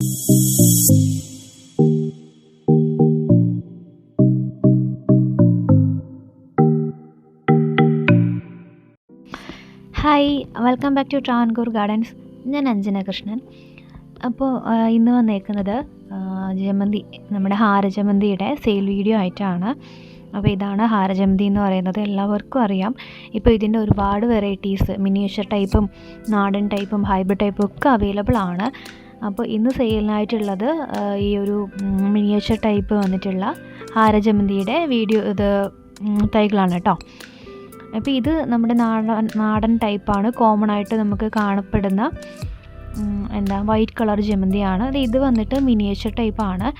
Hi, welcome back to Travancore gardens. ഞാൻ അഞ്ജന കൃഷ്ണൻ. അപ്പോൾ ഇന്ന് വന്നേക്കുന്നത് ജമന്തി, നമ്മുടെ ഹാരജമന്തിയുടെ സെയിൽ വീഡിയോ ആയിട്ടാണ്. അപ്പോൾ ഇതാണ് ഹാരജമന്തി എന്ന് പറയുന്നത്, എല്ലാവർക്കും അറിയാം. ഇപ്പോൾ ഇതിൻ്റെ ഒരുപാട് വെറൈറ്റീസ്, മിനിയേച്ചർ ടൈപ്പും നാടൻ ടൈപ്പും ഹൈബ്രിഡ് ടൈപ്പും ഒക്കെ അവൈലബിൾ ആണ്. അപ്പോൾ ഇന്ന് സെയിലിനായിട്ടുള്ളത് ഈ ഒരു മിനിയേച്ചർ ടൈപ്പ് വന്നിട്ടുള്ള ഹാരജമന്തിയുടെ വീഡിയോ തൈകളാണ് കേട്ടോ. അപ്പോൾ ഇത് നമ്മുടെ നാടൻ ടൈപ്പാണ്. കോമൺ ആയിട്ട് നമുക്ക് കാണപ്പെടുന്ന വൈറ്റ് കളർ ജമന്തിയാണ്. ഇത് വന്നിട്ട് മിനിയേച്ചർ ടൈപ്പാണ്.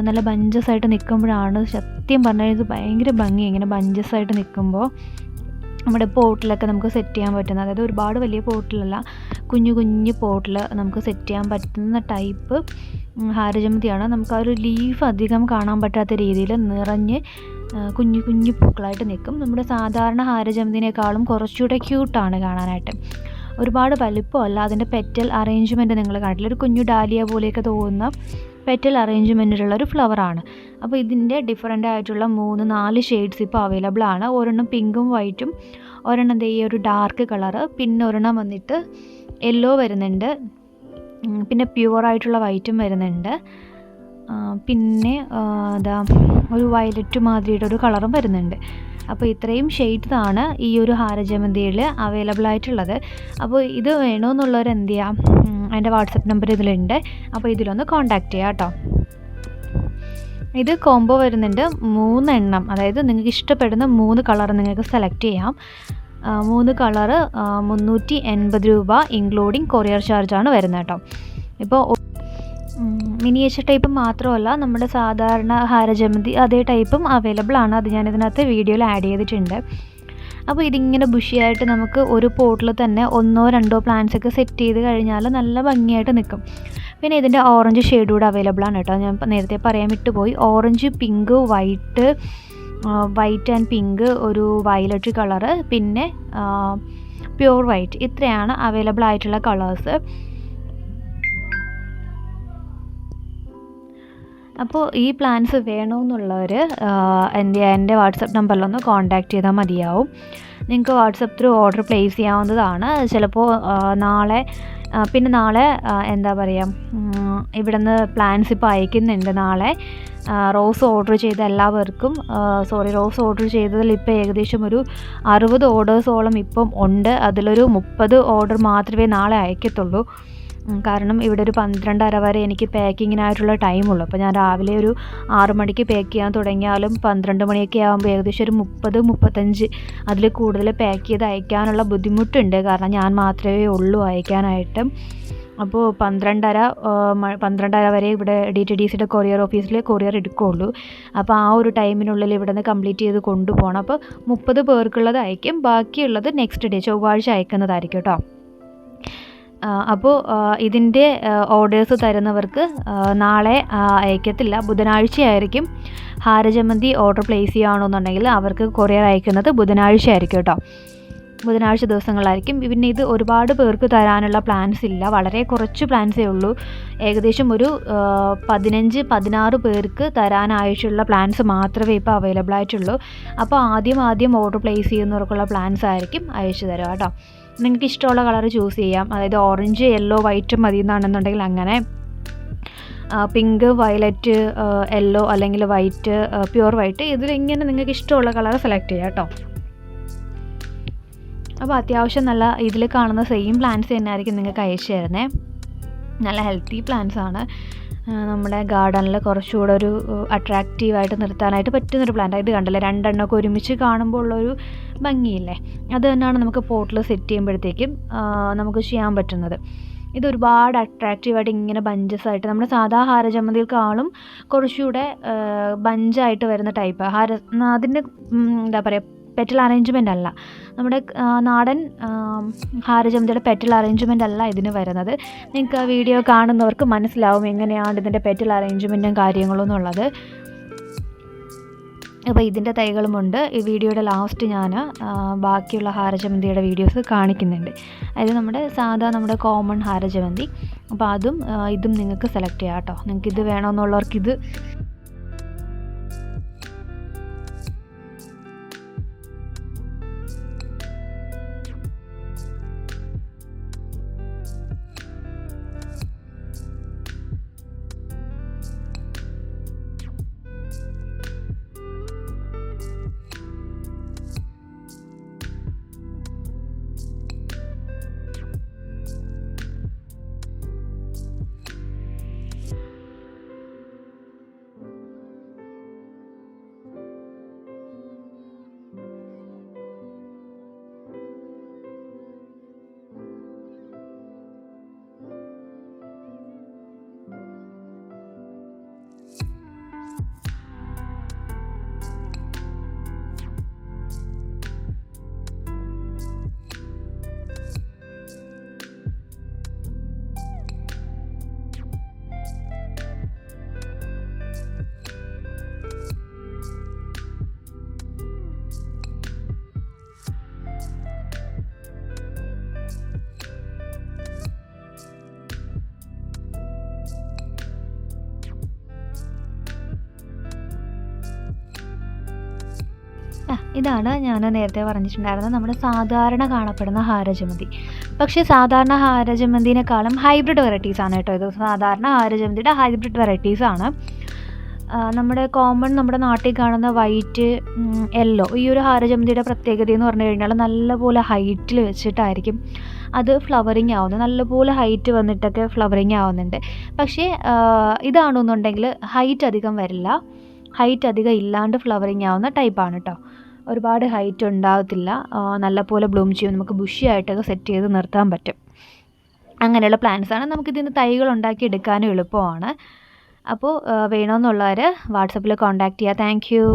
നല്ല ബഞ്ചസ് ആയിട്ട് നിൽക്കുമ്പോഴാണ് സത്യം പറഞ്ഞാൽ ഇത് ഭയങ്കര ഭംഗി. ഇങ്ങനെ ബഞ്ചസ് ആയിട്ട് നിൽക്കുമ്പോൾ നമ്മുടെ പോട്ടിലൊക്കെ നമുക്ക് സെറ്റ് ചെയ്യാൻ പറ്റുന്ന, അതായത് ഒരുപാട് വലിയ പോട്ടിലല്ല, കുഞ്ഞു കുഞ്ഞു പോട്ടിൽ നമുക്ക് സെറ്റ് ചെയ്യാൻ പറ്റുന്ന ടൈപ്പ് ഹാരജമന്തിയാണ്. നമുക്ക് ആ ഒരു ലീഫ് അധികം കാണാൻ പറ്റാത്ത രീതിയിൽ നിറഞ്ഞ് കുഞ്ഞു കുഞ്ഞു പൂക്കളായിട്ട് നിൽക്കും. നമ്മുടെ സാധാരണ ഹാരജമന്തിനേക്കാളും കുറച്ചുകൂടെ ക്യൂട്ടാണ് കാണാനായിട്ട്. ഒരുപാട് വലിപ്പമല്ല. അതിൻ്റെ പെറ്റൽ അറേഞ്ച്മെൻറ്റ് നിങ്ങൾ കണ്ടില്ല, ഒരു കുഞ്ഞു ഡാലിയ പോലെയൊക്കെ തോന്നുന്ന പെറ്റൽ അറേഞ്ച്മെൻറ്റിലുള്ളൊരു ഫ്ലവറാണ്. അപ്പോൾ ഇതിൻ്റെ ഡിഫറൻ്റ് ആയിട്ടുള്ള 3-4 ഷെയ്ഡ്സ് ഇപ്പോൾ അവൈലബിൾ ആണ്. ഒരെണ്ണം പിങ്കും വൈറ്റും, ഒരെണ്ണം ഈ ഒരു ഡാർക്ക് കളറ്, പിന്നെ ഒരെണ്ണം വന്നിട്ട് യെല്ലോ വരുന്നുണ്ട്, പിന്നെ പ്യുവറായിട്ടുള്ള വൈറ്റും വരുന്നുണ്ട്, പിന്നെ ഒരു വയലറ്റ് മാതിരിയുടെ ഒരു കളറും വരുന്നുണ്ട്. അപ്പോൾ ഇത്രയും ഷെയ്ഡ്സാണ് ഈ ഒരു ഹാരജമന്തിയിൽ അവൈലബിൾ ആയിട്ടുള്ളത്. അപ്പോൾ ഇത് വേണമെന്നുള്ളവർ എന്ത് ചെയ്യാം, എൻ്റെ വാട്സപ്പ് നമ്പർ ഇതിലുണ്ട്. അപ്പോൾ ഇതിലൊന്ന് കോൺടാക്റ്റ് ചെയ്യാം കേട്ടോ. ഇത് കോംബോ വരുന്നുണ്ട് 3 എണ്ണം, അതായത് നിങ്ങൾക്ക് ഇഷ്ടപ്പെടുന്ന 3 കളർ നിങ്ങൾക്ക് സെലക്ട് ചെയ്യാം. 3 കളറ് 380 രൂപ ഇൻക്ലൂഡിങ് കൊറിയർ ചാർജാണ് വരുന്നത് കേട്ടോ. ഇപ്പോൾ മിനിയേച്ചർ ടൈപ്പ് മാത്രമല്ല, നമ്മുടെ സാധാരണ ഹാരജമന്തി അതേ ടൈപ്പും അവൈലബിൾ ആണ്. അത് ഞാനിതിനകത്ത് വീഡിയോയിൽ ആഡ് ചെയ്തിട്ടുണ്ട്. അപ്പോൾ ഇതിങ്ങനെ ബുഷിയായിട്ട് നമുക്ക് ഒരു പോട്ടിൽ തന്നെ 1-2 പ്ലാന്റ്സ് ഒക്കെ സെറ്റ് ചെയ്ത് കഴിഞ്ഞാൽ നല്ല ഭംഗിയായിട്ട് നിൽക്കും. പിന്നെ ഇതിൻ്റെ ഓറഞ്ച് ഷെയ്ഡ് കൂടെ അവൈലബിൾ ആണ് കേട്ടോ. ഞാൻ നേരത്തെ പറയാൻ വിട്ടുപോയി. Orange, pink, white and pink, ഒരു വയലറ്റ് കളറ്, പിന്നെ പ്യുവർ വൈറ്റ്, ഇത്രയാണ് അവൈലബിൾ ആയിട്ടുള്ള കളേഴ്സ്. അപ്പോൾ ഈ പ്ലാൻസ് വേണമെന്നുള്ളവർ എൻ്റെ വാട്സപ്പ് നമ്പറിലൊന്ന് കോൺടാക്റ്റ് ചെയ്താൽ മതിയാവും. നിങ്ങൾക്ക് വാട്സപ്പ് ത്രൂ ഓർഡർ പ്ലേസ് ചെയ്യാവുന്നതാണ്. ചിലപ്പോൾ നാളെ ഇവിടെ നിന്ന് പ്ലാൻസ് ഇപ്പോൾ അയക്കുന്നുണ്ട്. നാളെ റോസ് ഓർഡർ ചെയ്ത എല്ലാവർക്കും റോസ് ഓർഡർ ചെയ്തതിൽ ഇപ്പോൾ ഏകദേശം ഒരു 60 ഓർഡേഴ്സോളം ഇപ്പം ഉണ്ട്. അതിലൊരു 30 ഓർഡർ മാത്രമേ നാളെ അയക്കത്തുള്ളൂ. കാരണം ഇവിടെ ഒരു 12:30 വരെ എനിക്ക് പാക്കിങ്ങിനായിട്ടുള്ള ടൈമുള്ളൂ. അപ്പോൾ ഞാൻ രാവിലെ ഒരു 6 മണിക്ക് പാക്ക് ചെയ്യാൻ തുടങ്ങിയാലും 12 മണിയൊക്കെ ആകുമ്പോൾ ഏകദേശം ഒരു 30-35 അതിൽ കൂടുതൽ പാക്ക് ചെയ്ത് അയക്കാനുള്ള ബുദ്ധിമുട്ടുണ്ട്. കാരണം ഞാൻ മാത്രമേ ഉള്ളൂ അയക്കാനായിട്ട്. അപ്പോൾ 12:30 വരെ ഇവിടെ DTDCയുടെ കൊറിയർ ഓഫീസിൽ കൊറിയർ എടുക്കുകയുള്ളൂ. അപ്പോൾ ആ ഒരു ടൈമിനുള്ളിൽ ഇവിടെ നിന്ന് കംപ്ലീറ്റ് ചെയ്ത് കൊണ്ടുപോകണം. അപ്പോൾ 30 പേർക്കുള്ളത് അയക്കും, ബാക്കിയുള്ളത് നെക്സ്റ്റ് ഡേ ചൊവ്വാഴ്ച അയക്കുന്നതായിരിക്കും കേട്ടോ. അപ്പോൾ ഇതിൻ്റെ ഓർഡേഴ്സ് തരുന്നവർക്ക് നാളെ അയക്കത്തില്ല, ബുധനാഴ്ചയായിരിക്കും. ഹാരജമന്തി ഓർഡർ പ്ലേസ് ചെയ്യുകയാണെന്നുണ്ടെങ്കിൽ അവർക്ക് കൊറിയർ അയക്കുന്നത് ബുധനാഴ്ച ആയിരിക്കും കേട്ടോ. ബുധനാഴ്ച ദിവസങ്ങളായിരിക്കും. പിന്നെ ഇത് ഒരുപാട് പേർക്ക് തരാനുള്ള പ്ലാൻസ് ഇല്ല, വളരെ കുറച്ച് പ്ലാൻസേ ഉള്ളൂ. ഏകദേശം ഒരു 15-16 പേർക്ക് തരാനായിട്ടുള്ള പ്ലാൻസ് മാത്രമേ ഇപ്പോൾ അവൈലബിൾ ആയിട്ടുള്ളൂ. അപ്പോൾ ആദ്യം ഓർഡർ പ്ലേസ് ചെയ്യുന്നവർക്കുള്ള പ്ലാൻസ് ആയിരിക്കും അയച്ചു തരിക കേട്ടോ. നിങ്ങൾക്ക് ഇഷ്ടമുള്ള കളർ ചൂസ് ചെയ്യാം. അതായത് ഓറഞ്ച്, യെല്ലോ, വൈറ്റ് മതി എന്നാണെന്നുണ്ടെങ്കിൽ അങ്ങനെ, പിങ്ക്, വയലറ്റ്, യെല്ലോ അല്ലെങ്കിൽ വൈറ്റ്, പ്യുവർ വൈറ്റ്, ഇതിലിങ്ങനെ നിങ്ങൾക്ക് ഇഷ്ടമുള്ള കളർ സെലക്ട് ചെയ്യാം കേട്ടോ. അപ്പോൾ അത്യാവശ്യം നല്ല ഇതിൽ കാണുന്ന സെയിം പ്ലാന്റ്സ് തന്നെ ആയിരിക്കും നിങ്ങൾക്ക് അയച്ചു തരുന്നത്. നല്ല ഹെൽത്തി പ്ലാന്റ്സ് ആണ്. നമ്മുടെ ഗാർഡനിൽ കുറച്ചുകൂടെ ഒരു അട്രാക്റ്റീവായിട്ട് നിർത്താനായിട്ട് പറ്റുന്നൊരു പ്ലാന്റ്. ഇത് കണ്ടില്ലേ, 2 എണ്ണമൊക്കെ ഒരുമിച്ച് കാണുമ്പോൾ ഉള്ളൊരു ഭംഗിയില്ലേ, അത് തന്നെയാണ് നമുക്ക് പോട്ടിൽ സെറ്റ് ചെയ്യുമ്പോഴത്തേക്കും നമുക്ക് ചെയ്യാൻ പറ്റുന്നത്. ഇത് ഒരുപാട് അട്രാക്റ്റീവായിട്ട് ഇങ്ങനെ ബഞ്ചസ് ആയിട്ട്, നമ്മുടെ സാധാ ഹാരജമന്തിക്കാളും കുറച്ചുകൂടെ ബഞ്ചായിട്ട് വരുന്ന ടൈപ്പ് അതിൻ്റെ പെറ്റൽ അറേഞ്ച്മെൻ്റ് അല്ല, നമ്മുടെ നാടൻ ഹാരജമന്തിയുടെ പെറ്റൽ അറേഞ്ച്മെൻ്റ് അല്ല ഇതിന് വരുന്നത്. നിങ്ങൾക്ക് ആ വീഡിയോ കാണുന്നവർക്ക് മനസ്സിലാവും എങ്ങനെയാണ് ഇതിൻ്റെ പെറ്റൽ അറേഞ്ച്മെൻറ്റും കാര്യങ്ങളും എന്നുള്ളത്. അപ്പോൾ ഇതിൻ്റെ തൈകളുമുണ്ട്. ഈ വീഡിയോയുടെ ലാസ്റ്റ് ഞാൻ ബാക്കിയുള്ള ഹാരജമന്തിയുടെ വീഡിയോസ് കാണിക്കുന്നുണ്ട്. അതായത് നമ്മുടെ കോമൺ ഹാരജമന്തി. അപ്പോൾ അതും ഇതും നിങ്ങൾക്ക് സെലക്ട് ചെയ്യാം കേട്ടോ. നിങ്ങൾക്ക് ഇത് വേണമെന്നുള്ളവർക്കിത്. ഇതാണ് ഞാൻ നേരത്തെ പറഞ്ഞിട്ടുണ്ടായിരുന്നത് നമ്മുടെ സാധാരണ കാണപ്പെടുന്ന ഹാരജമന്തി. പക്ഷേ സാധാരണ ഹാരജമന്തിനേക്കാളും ഹൈബ്രിഡ് വെറൈറ്റീസാണ് കേട്ടോ ഇത്. സാധാരണ ഹാരജമന്തിയുടെ ഹൈബ്രിഡ് വെറൈറ്റീസാണ്. നമ്മുടെ നാട്ടിൽ കാണുന്ന വൈറ്റ്, യെല്ലോ, ഈ ഒരു ഹാരജമന്തിയുടെ പ്രത്യേകത എന്ന് പറഞ്ഞു കഴിഞ്ഞാൽ നല്ലപോലെ ഹൈറ്റിൽ വെച്ചിട്ടായിരിക്കും അത് ഫ്ലവറിങ് ആവുന്നത്. നല്ലപോലെ ഹൈറ്റ് വന്നിട്ടൊക്കെ ഫ്ലവറിങ് ആവുന്നുണ്ട്. പക്ഷേ ഇതാണെന്നുണ്ടെങ്കിൽ ഹൈറ്റ് അധികം വരില്ല. ഹൈറ്റ് അധികം ഇല്ലാണ്ട് ഫ്ലവറിങ് ആവുന്ന ടൈപ്പാണ് കേട്ടോ. ഒരുപാട് ഹൈറ്റ് ഉണ്ടാകത്തില്ല. നല്ലപോലെ ബ്ലൂം ചെയ്യും. നമുക്ക് ബുഷി ആയിട്ടൊക്കെ സെറ്റ് ചെയ്ത് നിർത്താൻ പറ്റും. അങ്ങനെയുള്ള പ്ലാന്റ്സാണ്. നമുക്കിതിന് തൈകൾ ഉണ്ടാക്കി എടുക്കാനും എളുപ്പമാണ്. അപ്പോൾ വേണമെന്നുള്ളവർ വാട്സപ്പിൽ കോൺടാക്റ്റ് ചെയ്യുക. Thank you.